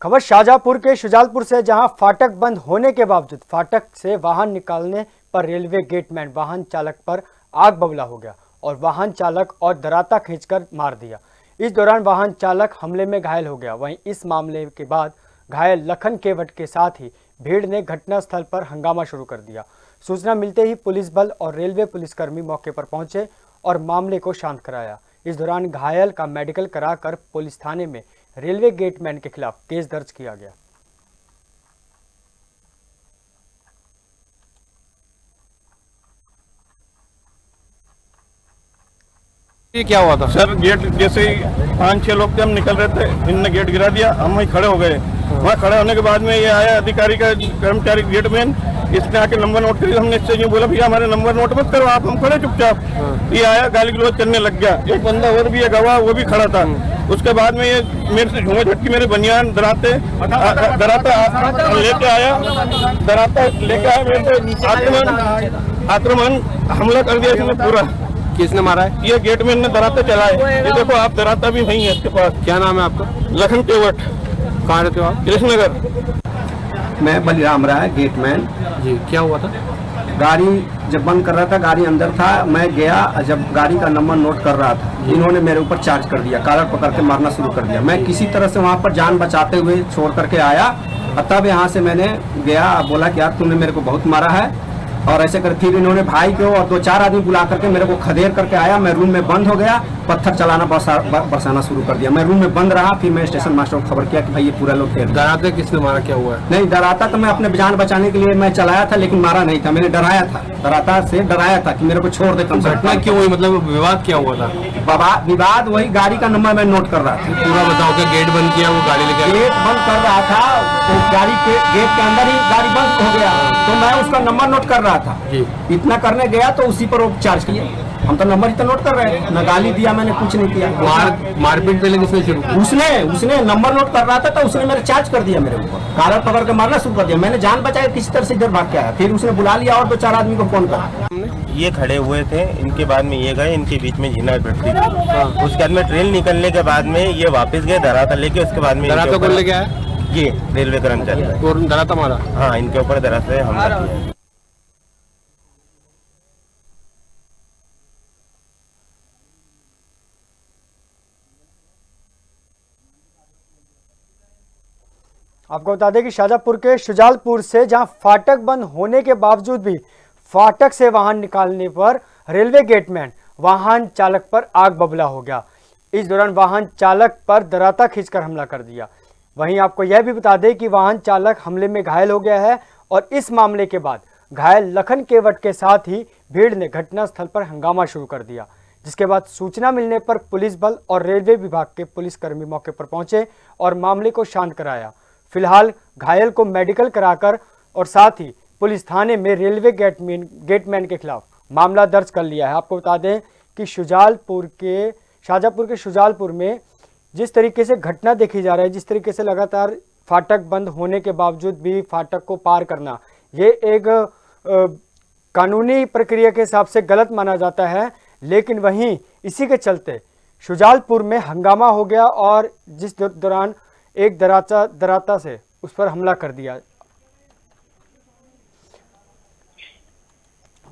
खबर शाहजहांपुर के शुजालपुर से, जहां फाटक बंद होने के बावजूद फाटक से वाहन निकालने पर रेलवे गेटमैन वाहन चालक पर आग बबूला हो गया और वाहन चालक और दराता खींचकर मार दिया। इस दौरान वाहन चालक हमले में घायल हो गया। वहीं इस मामले के बाद घायल लखन केवट के साथ ही भीड़ ने घटनास्थल पर हंगामा शुरू कर दिया। सूचना मिलते ही पुलिस बल और रेलवे पुलिसकर्मी मौके पर पहुंचे और मामले को शांत कराया। इस दौरान घायल का मेडिकल कराकर पुलिस थाने में रेलवे गेटमैन के खिलाफ केस दर्ज किया गया। ये क्या हुआ था सर? गेट जैसे ही 5-6 लोग थे, हम निकल रहे थे, इनने गेट गिरा दिया, हम वहीं खड़े हो गए। वहाँ खड़े होने के बाद में ये आया अधिकारी का कर्मचारी गेटमैन, इसने आके नंबर नोट करी। हमने इससे यूँ बोला भैया हमारे नंबर नोट मत करो आप, हम खड़े चुपचाप। ये आया गाली गलौज करने लग गया। एक बंदा और भी है गवाह, वो भी खड़ा था। उसके बाद में ये मेरे से झूमे झटकी मेरे बनियान दराता लेके आया, मेरे से आक्रमण हमला कर दिया इसने पूरा। किसने मारा है? ये गेटमैन ने दराता चलाए। ये देखो आप, दराता भी नहीं है इसके पास। क्या नाम है आपका? लखन केवट। कहाँ रहते हो आप? कृष्णनगर। मैं बलिराम रहा गेटमैन जी, क्या हुआ था? गाड़ी जब बंद कर रहा था, गाड़ी अंदर था, मैं गया, जब गाड़ी का नंबर नोट कर रहा था, इन्होंने मेरे ऊपर चार्ज कर दिया, कॉलर पकड़ के मारना शुरू कर दिया। मैं किसी तरह से वहाँ पर जान बचाते हुए छोड़ करके आया, तब यहाँ से मैंने गया, बोला कि यार तूने मेरे को बहुत मारा है, और ऐसे कर फिर इन्होंने भाई को और 2-4 आदमी बुला करके मेरे को खदेड़ करके आया। मैं रूम में बंद हो गया, पत्थर चलाना बरसाना शुरू कर दिया। मैं रूम में बंद रहा, फिर मैं स्टेशन मास्टर को खबर किया कि भाई ये पूरा लोग थे। डराते किसने मारा, क्या हुआ है? नहीं, डराता तो मैं अपने जान बचाने के लिए मैं चलाया था, लेकिन मारा नहीं था, मैंने डराया था, डराता से डराया था कि मेरे को छोड़ दे कम से घटना क्यों हुई, मतलब विवाद क्या हुआ था? विवाद वही गाड़ी का नंबर मैं नोट कर रहा था। पूरा बताओ, क्या गेट बंद किया, वो गाड़ी लेके गेट बंद कर रहा था, तो गाड़ी के गेट के अंदर ही गाड़ी बंद हो गया, तो मैं उसका नंबर नोट कर रहा था जी। इतना करने गया तो उसी पर वो चार्ज किया। हम तो नंबर ही तो नोट कर रहे हैं, न गाली दिया, मैंने कुछ नहीं किया। मारपीट पहले किसने शुरू की? उसने नंबर नोट कर रहा था, तो उसने मेरे चार्ज कर दिया, मेरे ऊपर कॉलर पकड़ के मारना शुरू कर दिया। मैंने जान बचाया, किसी तरह से इधर भाग के आया, फिर उसने बुला लिया और 2-4 आदमी को फोन करा। ये खड़े हुए थे, इनके बाद में ये गए, इनके बीच में झीना पिटती थी। उसके बाद में ट्रेन निकलने के बाद में ये वापस गए दराता लेके। उसके बाद में दराता कौन लेके आया? ये रेलवे कर्मचारी। और दराता मारा? हाँ, इनके ऊपर दराता से हमला किया। आपको बता दें कि शाहजहांपुर के शुजालपुर से, जहां फाटक बंद होने के बावजूद भी फाटक से वाहन निकालने पर रेलवे गेटमैन वाहन चालक पर आग बबूला हो गया। इस दौरान वाहन चालक पर दराता खींचकर हमला कर दिया। वहीं आपको यह भी बता दें कि वाहन चालक हमले में घायल हो गया है और इस मामले के बाद घायल लखन केवट के साथ ही भीड़ ने घटनास्थल पर हंगामा शुरू कर दिया, जिसके बाद सूचना मिलने पर पुलिस बल और रेलवे विभाग के पुलिसकर्मी मौके पर पहुंचे और मामले को शांत कराया। फिलहाल घायल को मेडिकल कराकर और साथ ही पुलिस थाने में रेलवे गेटमैन के खिलाफ मामला दर्ज कर लिया है। आपको बता दें कि शाहजहांपुर के शुजालपुर में जिस तरीके से घटना देखी जा रही है, जिस तरीके से लगातार फाटक बंद होने के बावजूद भी फाटक को पार करना, ये एक कानूनी प्रक्रिया के हिसाब से गलत माना जाता है। लेकिन वहीं इसी के चलते शुजालपुर में हंगामा हो गया और जिस दौरान एक दराता से उस पर हमला कर दिया।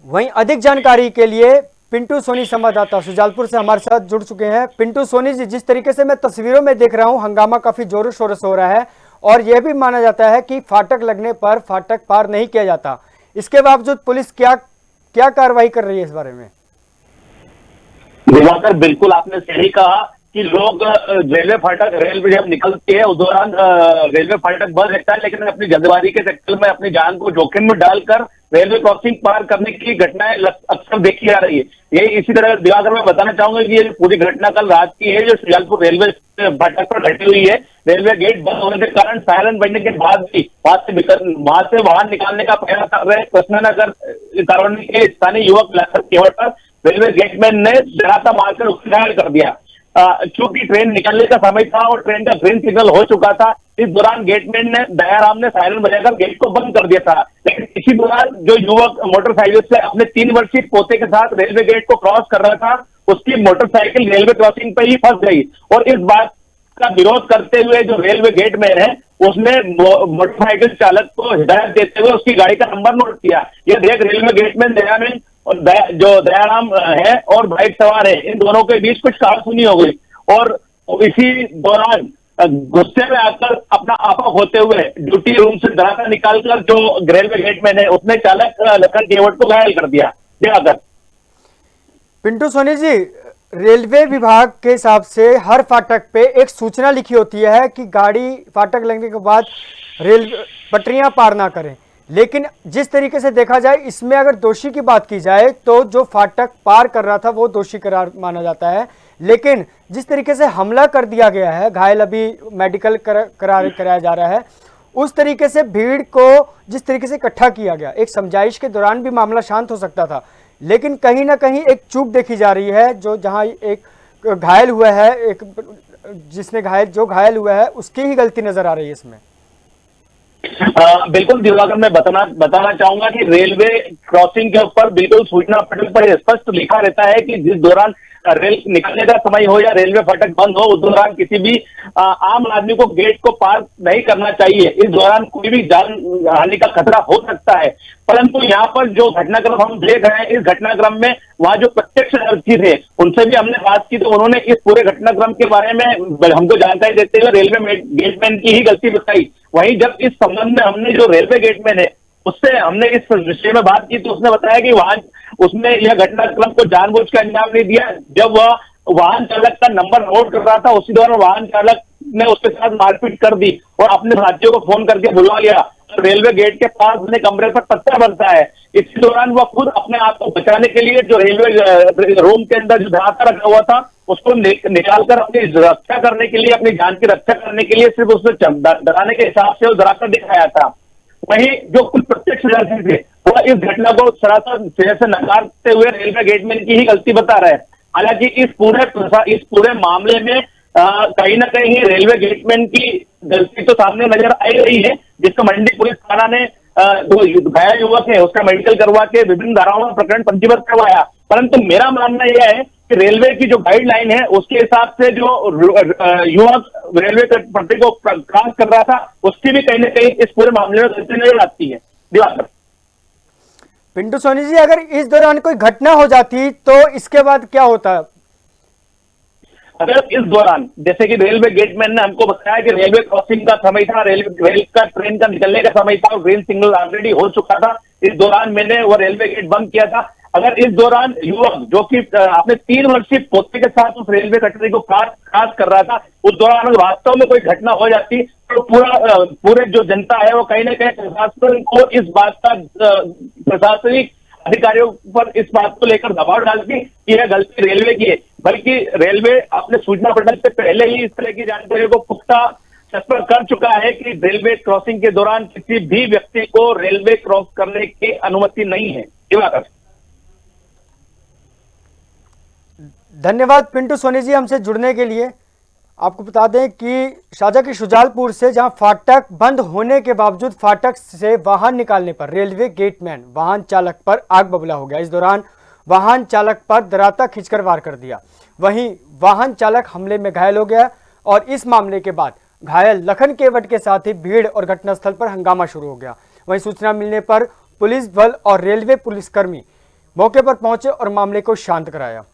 वहीं अधिक जानकारी के लिए पिंटू सोनी संवाददाता शुजालपुर से हमारे साथ जुड़ चुके हैं। पिंटू सोनी जी, जिस तरीके से मैं तस्वीरों में देख रहा हूं, हंगामा काफी जोरों शोरों से हो रहा है और यह भी माना जाता है कि फाटक लगने पर फाटक पार नहीं किया जाता। इसके बावजूद पुलिस क्या कार्रवाई कर रही है इस बारे में? दिवाकर, बिल्कुल आपने सही कहा कि लोग रेलवे फाटक जब निकलती है उस दौरान रेलवे फाटक बंद रहता है, लेकिन अपनी जल्दबाजी के चक्कर में अपनी जान को जोखिम में डालकर रेलवे क्रॉसिंग पार करने की घटनाएं अक्सर देखी जा रही है। यही इसी तरह दिवाकर मैं बताना चाहूंगा कि ये पूरी घटना कल रात की है, जो शुजालपुर रेलवे फाटक पर घटी हुई है। रेलवे गेट बंद होने के कारण सायरन बजने के बाद भी वहां से वाहन निकालने का प्रयास कर रहे कृष्णनगर कॉलोनी के स्थानीय युवक लखन केवट पर रेलवे गेटमैन ने डराता मारकर उसको घायल कर दिया। चूंकि ट्रेन निकलने का समय था और ट्रेन का ग्रीन सिग्नल हो चुका था, इस दौरान गेटमैन ने दयाराम ने सायरन बजाकर गेट को बंद कर दिया था। लेकिन इसी दौरान जो युवक मोटरसाइकिल से अपने 3 वर्षीय पोते के साथ रेलवे गेट को क्रॉस कर रहा था, उसकी मोटरसाइकिल रेलवे क्रॉसिंग पर ही फंस गई और इस बात का विरोध करते हुए जो रेलवे गेटमैन है उसने मोटरसाइकिल चालक को हिदायत देते हुए उसकी गाड़ी का नंबर नोट किया। ये देख रेलवे गेटमैन दयानंद और जो दयाराम है और बाइक सवार है, इन दोनों के बीच कुछ कहासुनी हो गई और इसी दौरान गुस्से में आकर अपना आपा होते हुए ड्यूटी रूम से धराका निकालकर जो रेलवे गेटमैन है उसने चालक लखन केवट को घायल कर दिया। दिवाकर। पिंटू सोनी जी, रेलवे विभाग के हिसाब से हर फाटक पे एक सूचना लिखी होती है कि गाड़ी फाटक लगने के बाद रेल पटरियां पार ना करें, लेकिन जिस तरीके से देखा जाए इसमें अगर दोषी की बात की जाए तो जो फाटक पार कर रहा था वो दोषी करार माना जाता है, लेकिन जिस तरीके से हमला कर दिया गया है, घायल अभी मेडिकल कराया जा रहा है, उस तरीके से भीड़ को जिस तरीके से इकट्ठा किया गया, एक समझाइश के दौरान भी मामला शांत हो सकता था, लेकिन कहीं ना कहीं एक चूक देखी जा रही है। जो जहां एक घायल हुआ है, एक जो घायल हुआ है उसकी ही गलती नजर आ रही है इसमें। बिल्कुल दिवाकर, मैं बताना चाहूंगा कि रेलवे क्रॉसिंग के ऊपर बिल्कुल सूचना पटल पर स्पष्ट लिखा रहता है कि जिस दौरान रेल निकलने का समय हो या रेलवे फाटक बंद हो, उस दौरान किसी भी आम आदमी को गेट को पार नहीं करना चाहिए। इस दौरान कोई भी जान हानि का खतरा हो सकता है, परंतु यहाँ पर जो घटनाक्रम हम देख रहे हैं, इस घटनाक्रम में वहां जो प्रत्यक्षदर्शी थे उनसे भी हमने बात की तो उन्होंने इस पूरे घटनाक्रम के बारे में हमको जानकारी देते हुए रेलवे गेटमैन की ही गलती बताई। वहीं जब इस संबंध में हमने जो रेलवे गेटमैन है उससे हमने इस विषय में बात की तो उसने बताया कि उसने यह घटनाक्रम को जानबूझ कर अंजाम नहीं दिया। जब वह वाहन चालक का नंबर नोट कर रहा था उसी दौरान वाहन चालक ने उसके साथ मारपीट कर दी और अपने साथियों को फोन करके बुलवा लिया। रेलवे गेट के पास अपने कमरे पर पत्थर बरसा है। इसी दौरान वह खुद अपने आप को बचाने के लिए जो रेलवे रूम के अंदर जो धराका रखा हुआ था उसको निकालकर अपनी रक्षा करने के लिए, अपनी जान की रक्षा करने के लिए सिर्फ उसने डराने के हिसाब से वो धराका दिखाया था। वहीं जो कुछ प्रत्यक्षदर्शी थे वह इस घटना को सरासर सिरे से नकारते हुए रेलवे गेटमैन की ही गलती बता रहे हैं। हालांकि इस पूरे मामले में कहीं ना कहीं रेलवे गेटमैन की गलती तो सामने नजर आई रही है, जिसको मंडी पुलिस थाना ने जो घायल युवक है उसका मेडिकल करवा के विभिन्न धाराओं में प्रकरण पंजीबद्ध करवाया। परंतु मेरा मानना यह है कि रेलवे की जो गाइडलाइन है उसके हिसाब से जो युवक रेलवे पटरी को क्रॉस कर रहा था उसकी भी कहीं ना कहीं इस पूरे मामले में गलती नजर आती है। दिवाकर। पिंटू सोनी जी, अगर इस दौरान कोई घटना हो जाती तो इसके बाद क्या होता? अगर इस दौरान जैसे कि रेलवे गेटमैन ने हमको बताया कि रेलवे क्रॉसिंग का समय था, रेल का ट्रेन का निकलने का समय था और ग्रीन सिग्नल ऑलरेडी हो चुका था, इस दौरान मैंने वो रेलवे गेट बंद किया था। अगर इस दौरान युवक जो कि अपने 3 वर्षीय पोते के साथ उस रेलवे कटरी को क्रॉस कर रहा था, उस दौरान अगर वास्तव में कोई घटना हो जाती तो पूरे जो जनता है वो कहीं ना कहीं प्रशासन को इस बात का प्रशासनिक अधिकारियों पर इस बात को लेकर दबाव डालती कि यह गलती रेलवे की है। बल्कि रेलवे अपने सूचना पटल से पहले ही इस तरह की जानकारी को पुख्ता तत्पर कर चुका है कि रेलवे क्रॉसिंग के दौरान किसी भी व्यक्ति को रेलवे क्रॉस करने की अनुमति नहीं है। धन्यवाद पिंटू सोनी जी हमसे जुड़ने के लिए। आपको बता दें कि शाहजहां की शुजालपुर से जहां फाटक बंद होने के बावजूद फाटक से वाहन निकालने पर रेलवे गेटमैन वाहन चालक पर आग बबूला हो गया। इस दौरान वाहन चालक पर दराता खींचकर वार कर दिया। वहीं वाहन चालक हमले में घायल हो गया और इस मामले के बाद घायल लखन केवट के साथ ही भीड़ और घटनास्थल पर हंगामा शुरू हो गया। वहीं सूचना मिलने पर पुलिस बल और रेलवे पुलिसकर्मी मौके पर पहुंचे और मामले को शांत कराया।